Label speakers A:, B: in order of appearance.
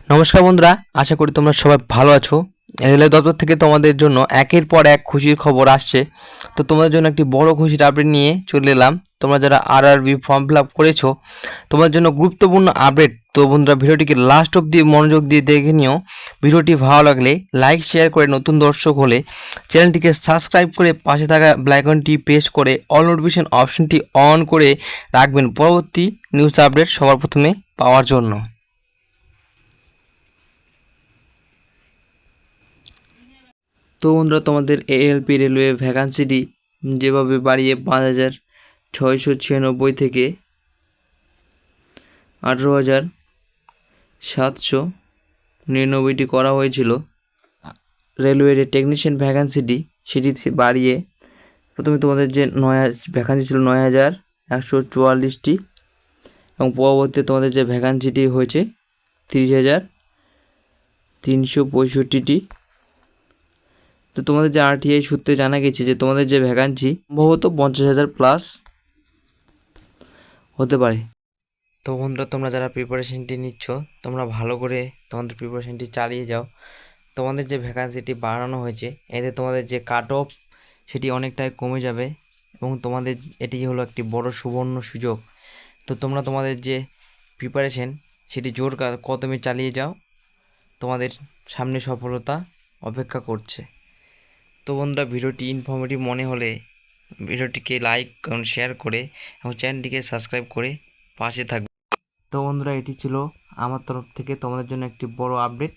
A: নমস্কার বন্ধুরা, আশা করি তোমরা সবাই ভালো আছো। রেলওয়ে দপ্তর থেকে তোমাদের জন্য একের পর এক খুশির খবর আসছে। তো তোমাদের জন্য একটি বড় খুশির আপডেট নিয়ে চলে এলাম। তোমরা যারা আরআরবি ফর্ম ফিল আপ করেছো, তোমাদের জন্য গুরুত্বপূর্ণ আপডেট। তো বন্ধুরা, ভিডিওটিকে লাস্ট অবধি মনোযোগ দিয়ে দেখে নিও। ভিডিওটি ভালো লাগলে লাইক শেয়ার করে, নতুন দর্শক হলে চ্যানেলটিকে সাবস্ক্রাইব করে পাশে থাকা বেল আইকনটি প্রেস করে অল নোটিফিকেশন অপশনটি অন করে রাখবেন পরবর্তী নিউজ আপডেট সবার প্রথমে পাওয়ার জন্য। তো বন্ধুরা, তোমাদের এএলপি রেলওয়ে ভ্যাকান্সিটি যেভাবে বাড়িয়ে 5,696 থেকে 18,799টি করা হয়েছিল। রেলওয়ের টেকনিশিয়ান ভ্যাকান্সিটি সেটি বাড়িয়ে প্রথমে তোমাদের যে ভ্যাকান্সি ছিল 9,144টি, এবং পরবর্তীতে তোমাদের যে ভ্যাকান্সিটি হয়েছে 30,365টি। তো তোমাদের যে আরটিআই সূত্রে জানা গেছে যে তোমাদের যে ভ্যাকান্সি সম্ভবত 50,000 প্লাস হতে পারে। তো বন্ধুরা, তোমরা যারা প্রিপারেশনটি নিচ্ছ, তোমরা ভালো করে তোমাদের প্রিপারেশনটি চালিয়ে যাও। তোমাদের যে ভ্যাকান্সিটি বাড়ানো হয়েছে, এতে তোমাদের যে কাট অফ সেটি অনেকটাই কমে যাবে, এবং তোমাদের এটি হলো একটি বড় সুবর্ণ সুযোগ। তো তোমরা তোমাদের যে প্রিপারেশন সেটি জোর কদমে চালিয়ে যাও, তোমাদের সামনে সফলতা অপেক্ষা করছে। তো বন্ধুরা, ভিডিওটি ইনফরমেটিভ মনে হলে ভিডিওটিকে লাইক এবং শেয়ার করে এবং চ্যানেলটিকে সাবস্ক্রাইব করে পাশে থাকবে। তো বন্ধুরা, এটি ছিল আমার তরফ থেকে তোমাদের জন্য একটি বড় আপডেট।